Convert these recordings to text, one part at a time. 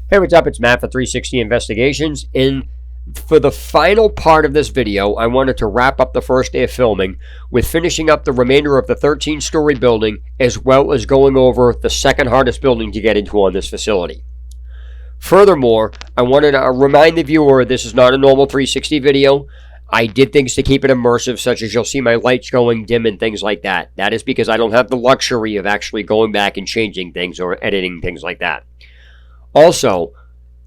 Hey, what's up? It's Matt for 360 Investigations. And for the final part of this video, I wanted to wrap up the first day of filming with finishing up the remainder of the 13-story building, as well as going over the second hardest building to get into on this facility. Furthermore, I wanted to remind the viewer this is not a normal 360 video. I did things to keep it immersive, such as you'll see my lights going dim and things like that. That is because I don't have the luxury of actually going back and changing things or editing things like that. Also,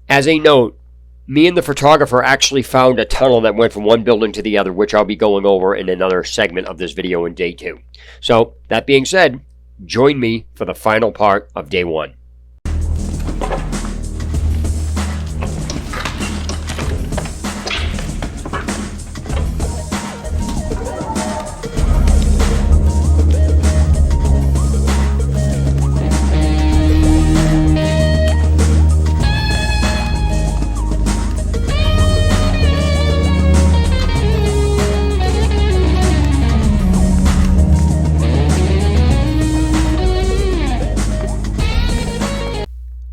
as a note, me and the photographer actually found a tunnel that went from one building to the other, which I'll be going over in another segment of this video in day 2. So, that being said, join me for the final part of day 1.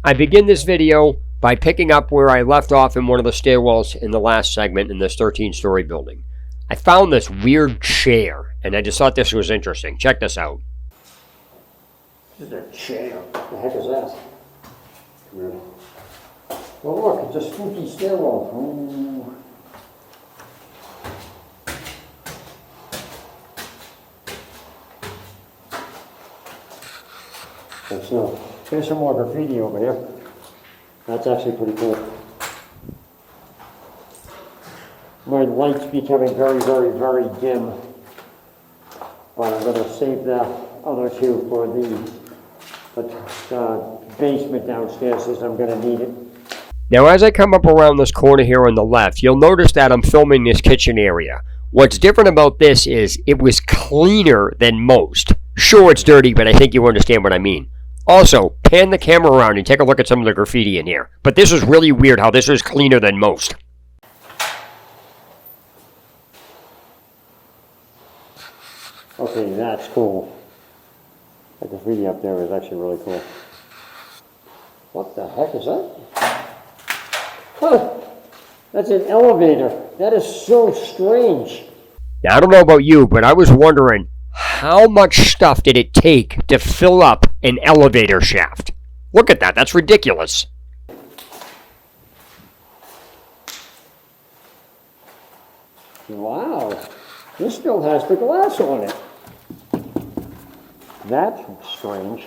I begin this video by picking up where I left off in one of the stairwells in the last segment in this 13-story building. I found this weird chair, and I just thought this was interesting. Check this out. This is a chair. What the heck is that? Come here. Well, look, it's a spooky stairwell. Ooh. So, here's some more graffiti over here. That's actually pretty cool. My light's becoming very, very, very dim. But I'm going to save the other two for the basement downstairs, since I'm going to need it. Now, as I come up around this corner here on the left, you'll notice that I'm filming this kitchen area. What's different about this is it was cleaner than most. Sure, it's dirty, but I think you understand what I mean. Also, pan the camera around and take a look at some of the graffiti in here. But this is really weird how this is cleaner than most. Okay, that's cool. The graffiti up there is actually really cool. What the heck is that? Huh! That's an elevator. That is so strange. Now, I don't know about you, but I was wondering, how much stuff did it take to fill up an elevator shaft? Look at that. That's ridiculous. Wow. This still has the glass on it. That's strange.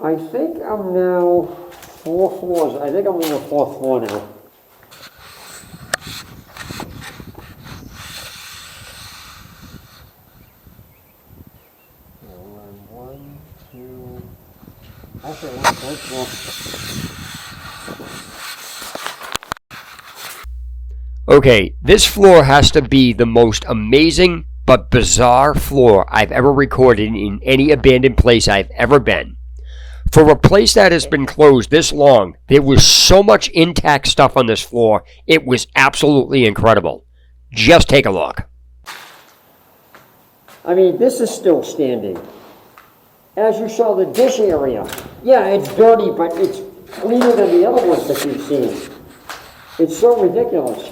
I think I'm now 4 floors. I think I'm on the 4th floor now. One, two. Actually, one floor. Okay, this floor has to be the most amazing but bizarre floor I've ever recorded in any abandoned place I've ever been. For a place that has been closed this long, there was so much intact stuff on this floor, it was absolutely incredible. Just take a look. I mean, this is still standing. As you saw the dish area, yeah, it's dirty, but it's cleaner than the other ones that you've seen. It's so ridiculous.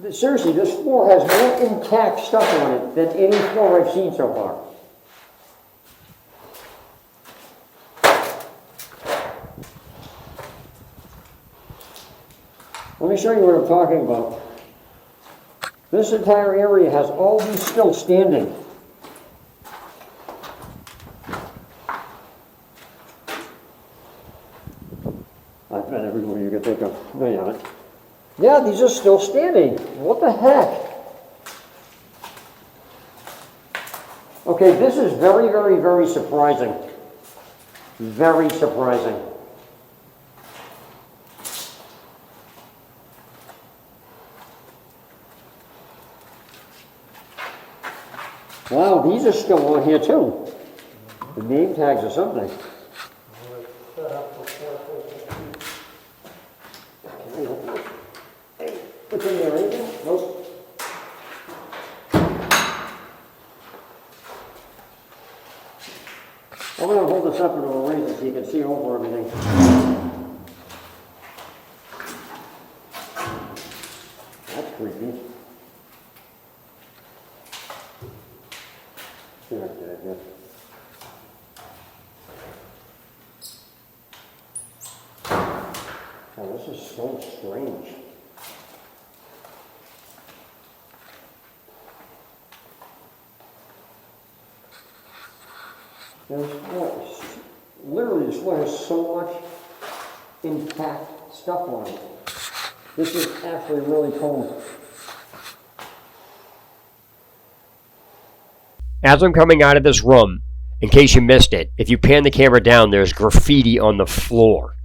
Seriously, this floor has more intact stuff on it than any floor I've seen so far. Let me show you what I'm talking about. This entire area has all these still standing. I've been everywhere you can think of. No, you haven't. Yeah, these are still standing. What the heck? Okay, this is very, very, very surprising. Very surprising. Wow, these are still on here too. The name tags or something. What's in there, anything? Nope. I'm gonna hold this up into a razor so you can see over everything. That's creepy. See what I did here. Oh, this is so strange. Literally, this one has so much intact stuff on it. This is actually really cool. As I'm coming out of this room, in case you missed it, if you pan the camera down, there's graffiti on the floor.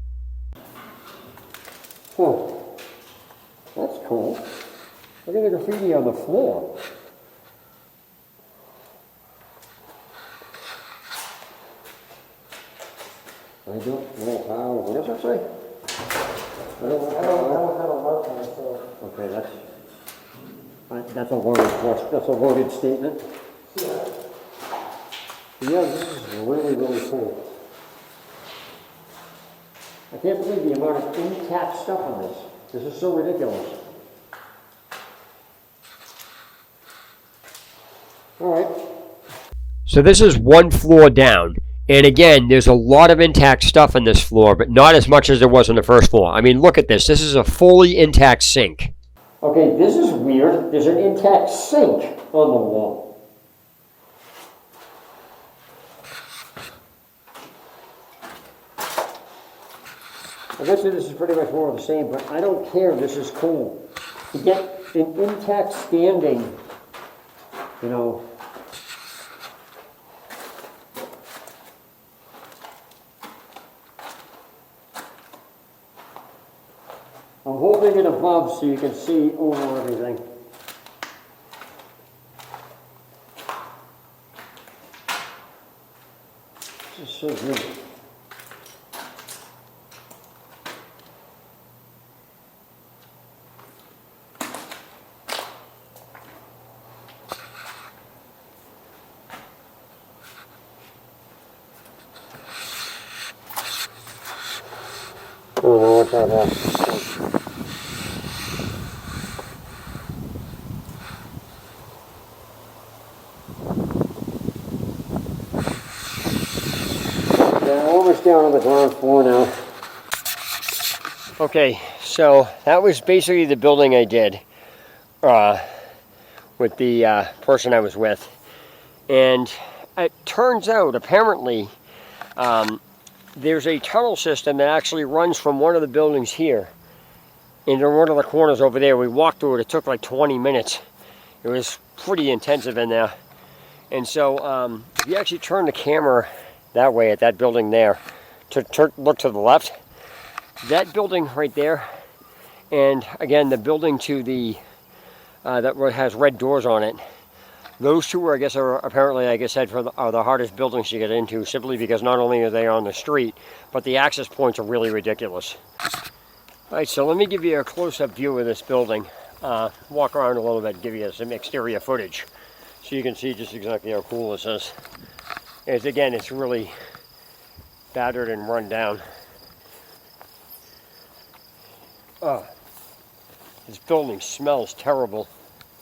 Huh. That's cool. Look at the graffiti on the floor. I don't know how, what does that say? I don't know how to mark myself. Okay, that's a loaded question. That's a loaded statement. Yeah. Yeah, this is really, really cool. I can't believe the amount of intact stuff on this. This is so ridiculous. All right. So this is one floor down. And again, there's a lot of intact stuff on this floor, but not as much as there was on the first floor. I mean, look at this. This is a fully intact sink. Okay, this is weird. There's an intact sink on the wall. I bet you this is pretty much more of the same, but I don't care. This is cool. To get an intact standing, you know. I'm holding it above so you can see over everything. This is so good. I don't know what that is. Down on the ground floor now. Okay, so that was basically the building I did with the person I was with. And it turns out, apparently, there's a tunnel system that actually runs from one of the buildings here into one of the corners over there. We walked through it. It took like 20 minutes. It was pretty intensive in there. And so if you actually turn the camera that way at that building there, to look to the left, that building right there, and again the building to the that has red doors on it, those two are, I guess, are apparently, like I said, are the hardest buildings to get into, simply because not only are they on the street, but the access points are really ridiculous. Alright, so let me give you a close-up view of this building. Walk around a little bit, give you some exterior footage so you can see just exactly how cool this is. As again, it's really battered and run down. Oh, this building smells terrible.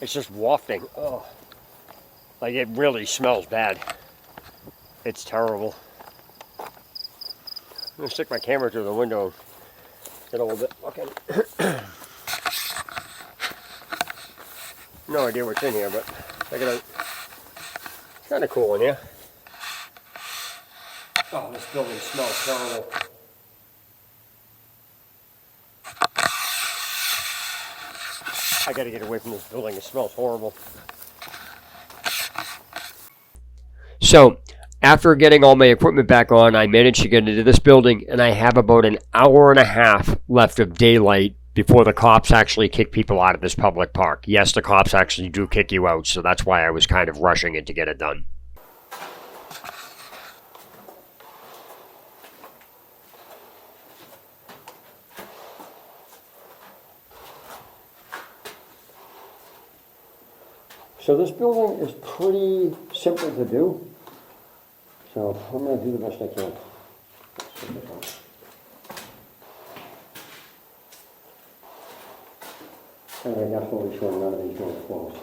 It's just wafting. Oh, like it really smells bad. It's terrible. I'm gonna stick my camera through the window and get a little bit. Okay. No idea what's in here, but check it out. It's kind of cool in here. Oh, this building smells terrible. I gotta get away from this building. It smells horrible. So, after getting all my equipment back on, I managed to get into this building, and I have about an hour and a half left of daylight before the cops actually kick people out of this public park. Yes, the cops actually do kick you out, so that's why I was kind of rushing it to get it done. So this building is pretty simple to do. So I'm going to do the best I can. And I'm absolutely sure none of these doors are closed.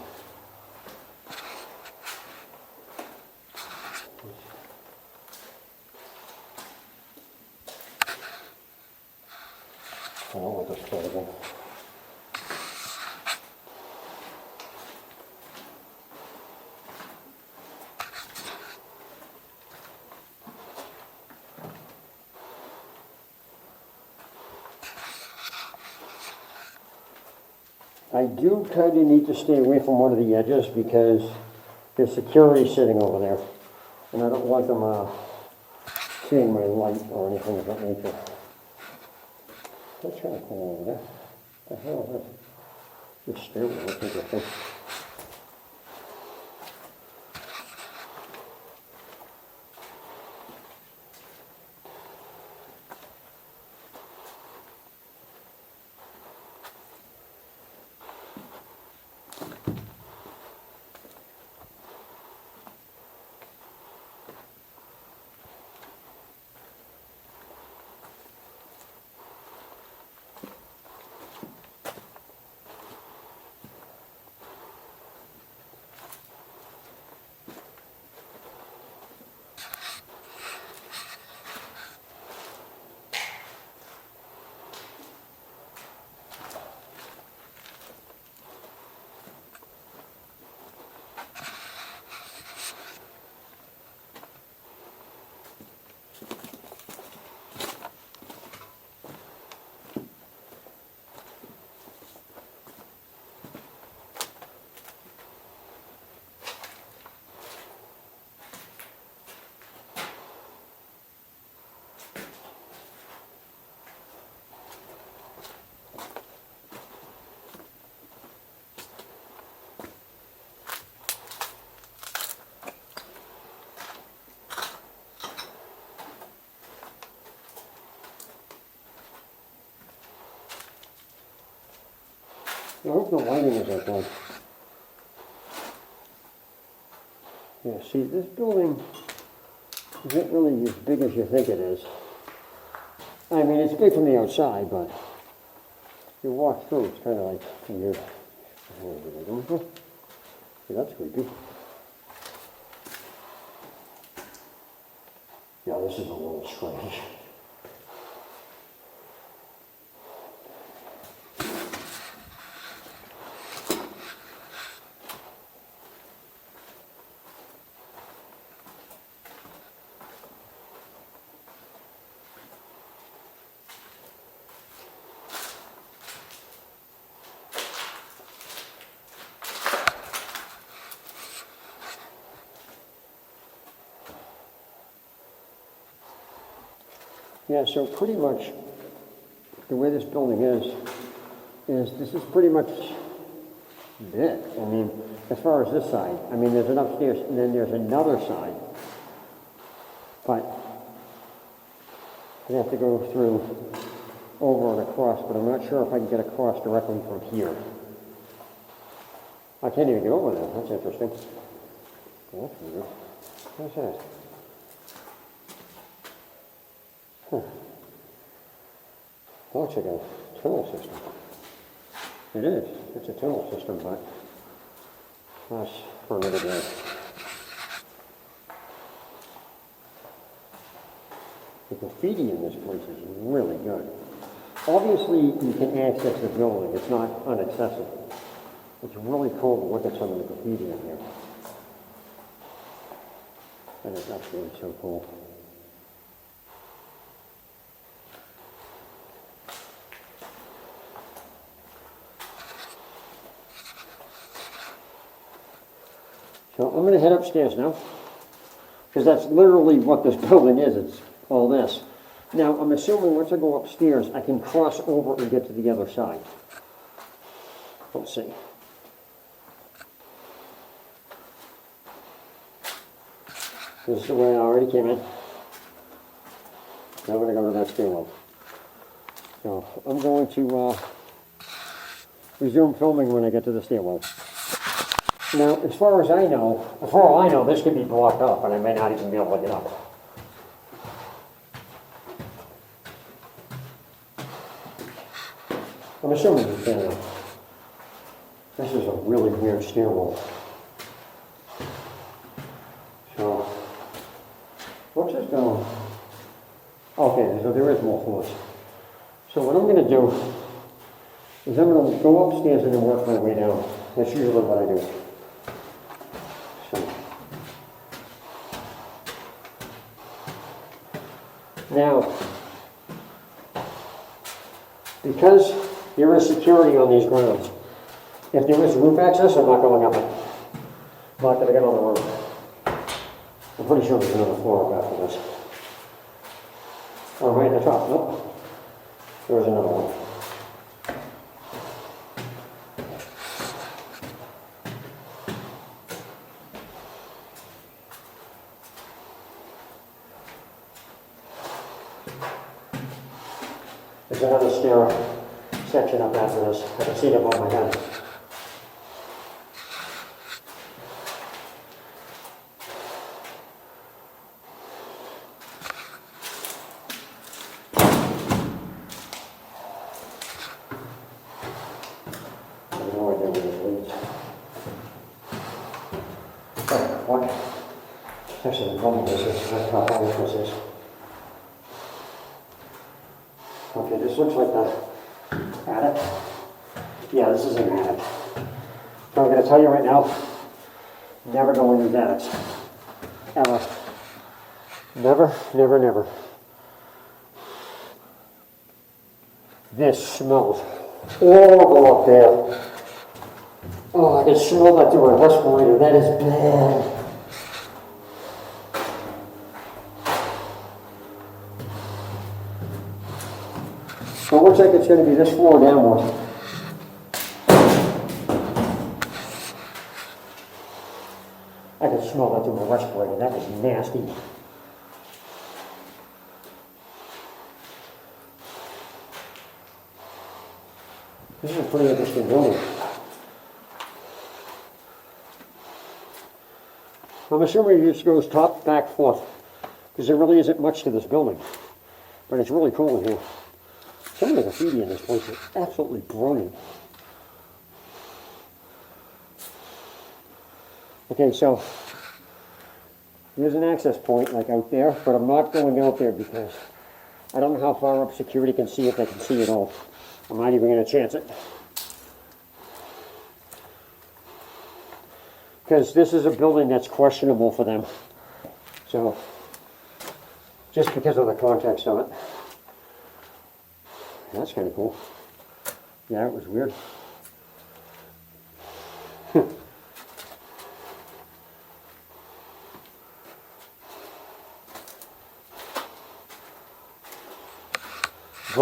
I don't want this closing. I do kind of need to stay away from one of the edges because there's security sitting over there. And I don't want them seeing my light or anything of that nature. What's trying to pull over there? What the hell is that? This stairwell looks interesting. I hope the lighting is that good. Yeah, see, this building isn't really as big as you think it is. I mean, it's big from the outside, but you walk through, it's kind of like weird. See, that's creepy. Yeah, this is a little strange. Yeah, so pretty much the way this building is this is pretty much it. I mean, as far as this side, I mean, there's an upstairs and then there's another side. But I have to go through over and across, but I'm not sure if I can get across directly from here. I can't even get over there. That's interesting. Well, that's weird. What's that? Huh. Looks like a tunnel system. It is. It's a tunnel system, but that's for another day. The graffiti in this place is really good. Obviously, you can access the building. It's not inaccessible. It's really cool to look at some of the graffiti in here. That is absolutely so cool. So I'm going to head upstairs now, because that's literally what this building is. It's all this. Now, I'm assuming once I go upstairs, I can cross over and get to the other side. Let's see. This is the way I already came in. Now I'm going to go to that stairwell. So I'm going to resume filming when I get to the stairwell. Now, as far as I know, for all I know, this could be blocked up, and I may not even be able to get up. I'm assuming you can. This is a really weird stairwell. So, what's this going? Okay, so there is more floors. So what I'm going to do is I'm going to go upstairs and then work my way down. That's usually what I do. So. Now, because there is security on these grounds, if there is roof access, I'm not going up it. I'm not going to get on the roof. I'm pretty sure there's another floor up after this. Oh, right at the top. Nope. There's another one. There's another stair section up after this. I can see it above my head. I have no idea where this leads. Oh, what? Actually, the problem is that's how high this is. Okay, this looks like the attic. Yeah, this is an attic. So I'm going to tell you right now, never go in these attics. Ever. Never, never, never. This smells horrible up there. Oh, I can smell that through a respirator. That is bad. So it looks like it's going to be this floor downward. I can smell that through a respirator. That is nasty. This is a pretty interesting building. I'm assuming this goes top, back, forth, because there really isn't much to this building. But it's really cool in here. Some of the graffiti in this place is absolutely brilliant. Okay, so there's an access point like out there, but I'm not going out there because I don't know how far up security can see if they can see it all. I'm not even going to chance it. Because this is a building that's questionable for them. So, just because of the context of it. That's kind of cool. Yeah, it was weird. I'm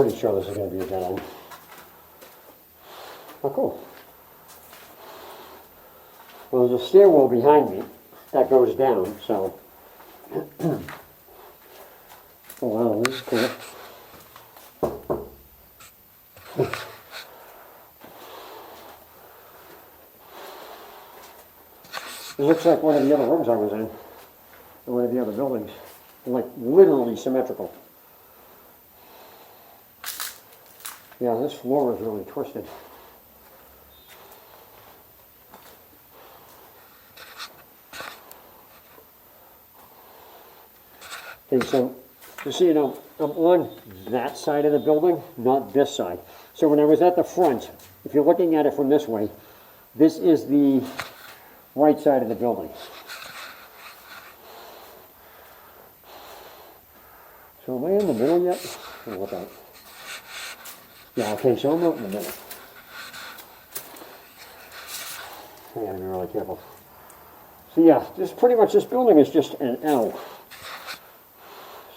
pretty sure this is going to be a dead end. Oh, cool. Well, there's a stairwell behind me that goes down, so. Oh, wow, this is cool. It looks like one of the other rooms I was in, or one of the other buildings, like literally symmetrical. Yeah, this floor is really twisted. Okay, so just so you know, I'm on that side of the building, not this side. So when I was at the front, if you're looking at it from this way, this is the right side of the building. So am I in the middle yet? Oh, look out. Yeah, okay, so I'm out in the middle. I gotta be really careful. So yeah, this building is just an L.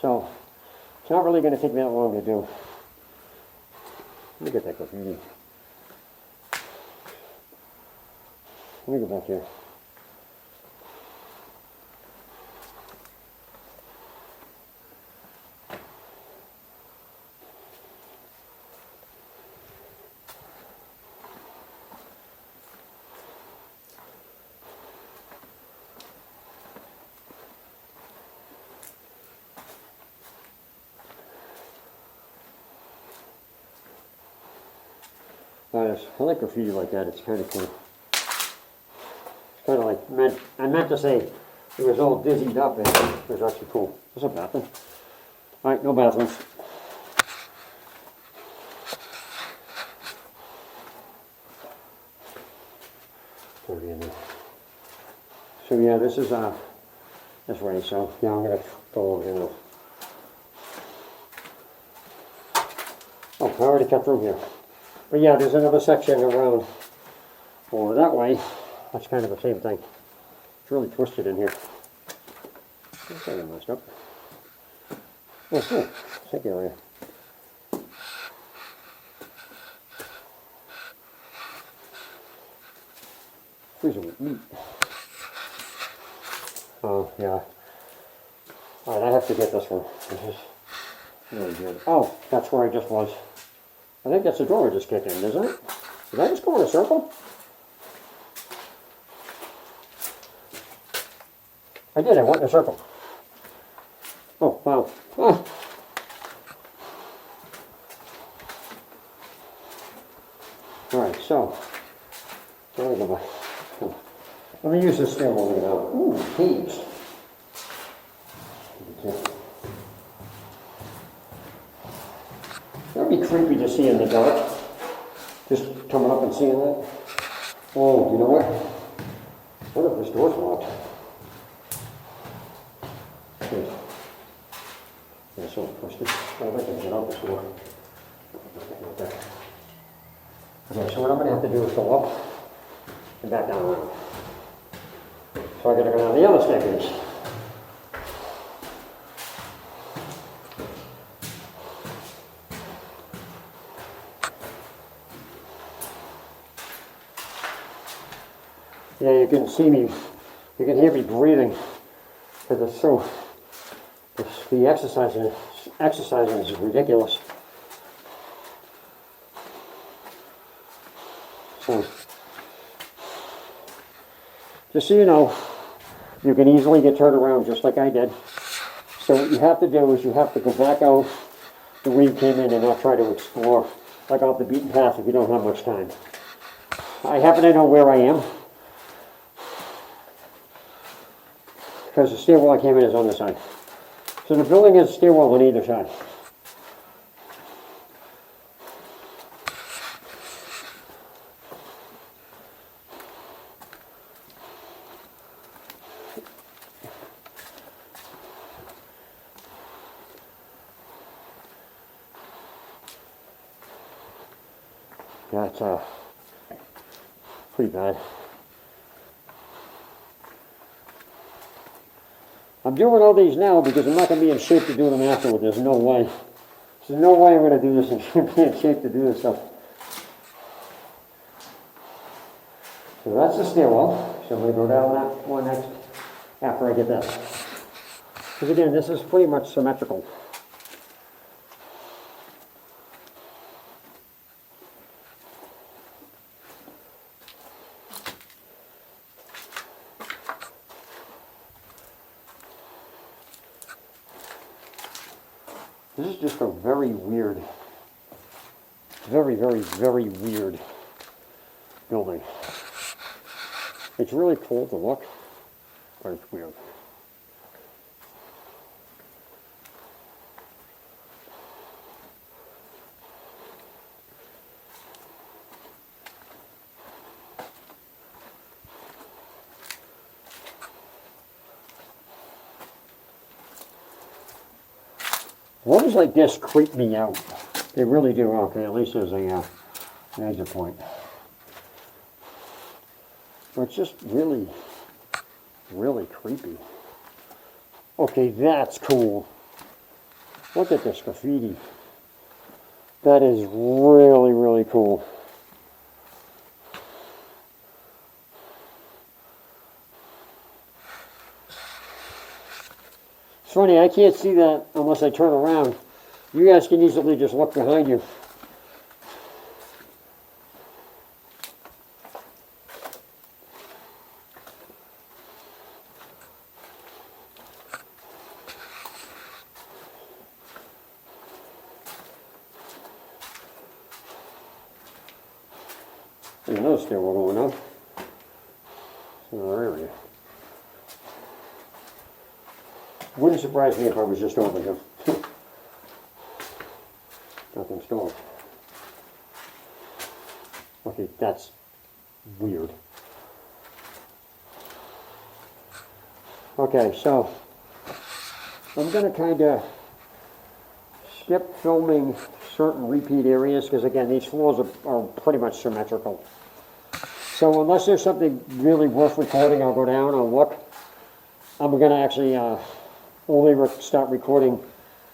So it's not really going to take me that long to do. Let me get that graffiti. Let me go back here. I like graffiti like that. It's kind of cool. It's kind of like, I meant to say it was all dizzied up and it was actually cool. There's a bathroom. All right, no bathrooms. So yeah, this is this way. So yeah, I'm gonna go over here now. Oh, I already cut through here. But yeah, there's another section around over that way. That's kind of the same thing. It's really twisted in here. That's kind of messed up. Oh, cool. Thank you, area. Freezing meat. Oh, yeah. Alright, I have to get this one. This is really good. Oh, that's where I just was. I think that's the door I just kicked in, isn't it? Did I just go in a circle? I did, I went in a circle. Oh, wow. Oh. Alright, so, let me go back. Let me use this stairwell now. Ooh, caves. That'd be creepy to see in the dark. Just coming up and seeing that. Oh, you know what? What if this door's locked? Good. Yeah, so twisted. Oh, I can get out this door. Okay, so what I'm going to have to do is go up and back down around. So I got to go down the other staircase. Yeah, you can see me, you can hear me breathing, because it's so, the exercising is ridiculous. So, just so you know, you can easily get turned around just like I did. So what you have to do is you have to go back out the way you came in and not try to explore like off the beaten path if you don't have much time. I happen to know where I am, because the stairwell I came in is on this side. So the building has a stairwell on either side. Yeah, it's pretty bad. I'm doing all these now because I'm not going to be in shape to do them afterward. There's no way. There's no way I'm going to do this and be in shape to do this stuff. So that's the stairwell. So I'm going to go down that one next after I get this. Because again, this is pretty much symmetrical. This is just a very weird, very weird building. It's really cool to look, but it's weird. Rooms like this creep me out. They really do. Okay, at least there's an exit point. But it's just really creepy. Okay, that's cool. Look at this graffiti. That is really cool. It's funny, I can't see that unless I turn around. You guys can easily just look behind you. There's another stairwell going up. It's another area. Wouldn't surprise me if I was just over here. Nothing stored. Okay, that's weird. Okay, so I'm going to kind of skip filming certain repeat areas because, again, these floors are pretty much symmetrical. So unless there's something really worth recording, I'll go down, I'll look. I'm going to actually only start recording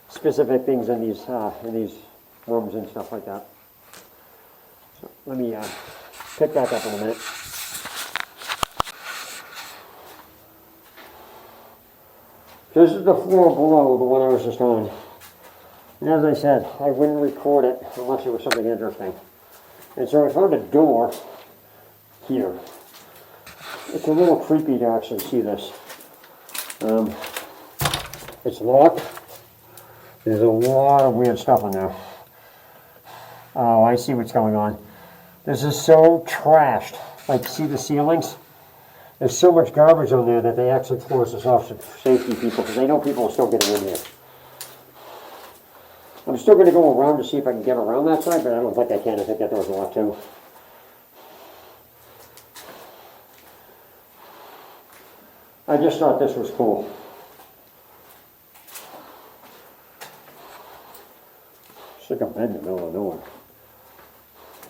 specific things in these rooms and stuff like that. So let me pick back up in a minute. This is the floor below the one I was just on. And as I said, I wouldn't record it unless it was something interesting. And so I found a door here. It's a little creepy to actually see this. It's locked. There's a lot of weird stuff in there. Oh, I see what's going on. This is so trashed. Like, see the ceilings? There's so much garbage on there that they actually close this off to safety people because they know people are still getting in here. I'm still going to go around to see if I can get around that side, but I don't think I can. I think that door's locked too. I just thought this was cool. It's like a bed in the middle of nowhere.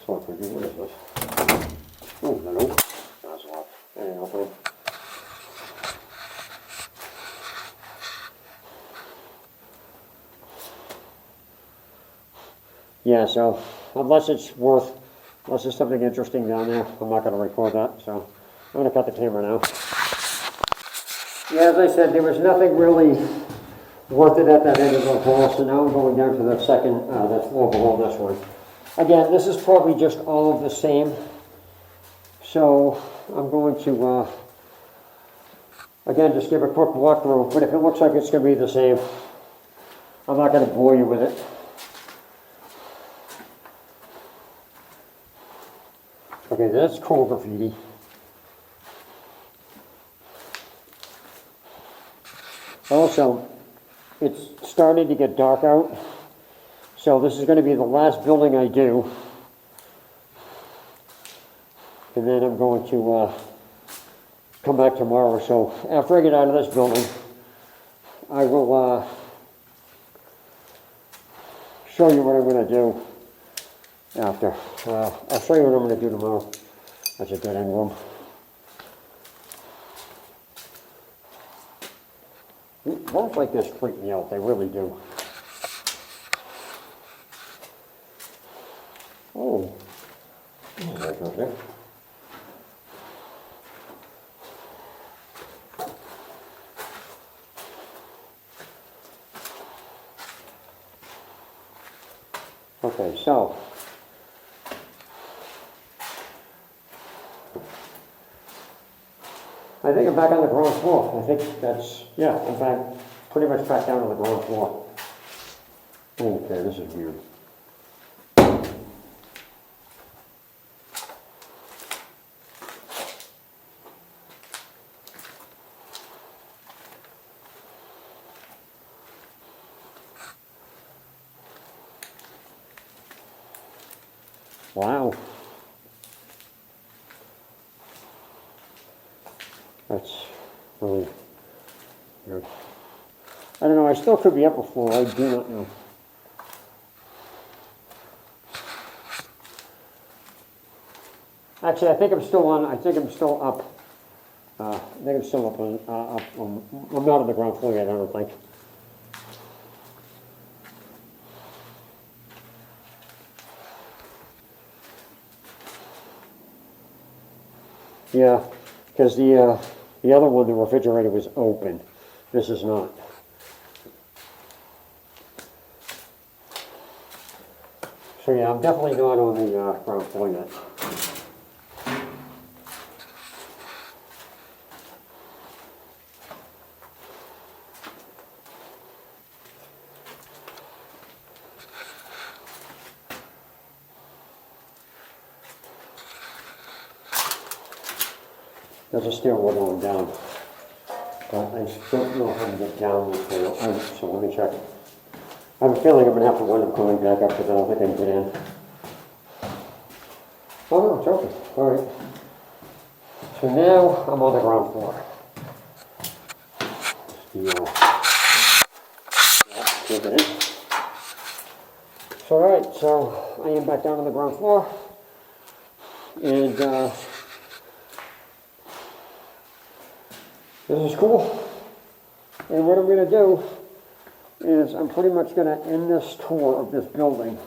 So what is this? Oh, no. That's locked. There you go. Yeah, so unless there's something interesting down there, I'm not going to record that. So I'm going to cut the camera now. Yeah, as I said, there was nothing really worth it at that end of the hall, so now I'm going down to the second, the floor below this one. Again, this is probably just all of the same. So I'm going to, again, just give a quick walkthrough, but if it looks like it's going to be the same, I'm not going to bore you with it. Okay, that's cool graffiti. Also, it's starting to get dark out, so this is going to be the last building I do. And then I'm going to come back tomorrow. So after I get out of this building, I will show you what I'm going to do after. I'll show you what I'm going to do tomorrow. That's a dead end room. Rooms like this freak me out. They really do. Oh. There goes it. Okay, so I think I'm back on the ground floor. I think that's, yeah, I'm back, pretty much back down on the ground floor. Okay, this is weird. Wow. That's really weird. I don't know, I still could be upper floor, I do not know. Actually, I think I'm still up. I think I'm still up on, I'm not on the ground floor yet, I don't think. Yeah, because the other one, the refrigerator was open. This is not. So yeah, I'm definitely not on the ground floor yet. There's a stairwell going down. But I don't know how to get down this way, so let me check. I have a feeling I'm going to have to wind up coming back up because I don't think I can get in. Oh no, it's open. All right. So now I'm on the ground floor. Can't get in. So, all right, so I am back down on the ground floor. And this is cool. And what I'm going to do is I'm pretty much going to end this tour of this building.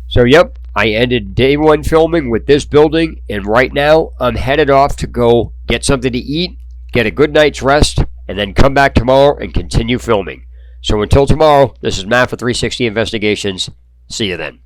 So, yep, I ended day one filming with this building, and right now I'm headed off to go get something to eat, get a good night's rest, and then come back tomorrow and continue filming. So until tomorrow, this is Matt for 360 Investigations. See you then.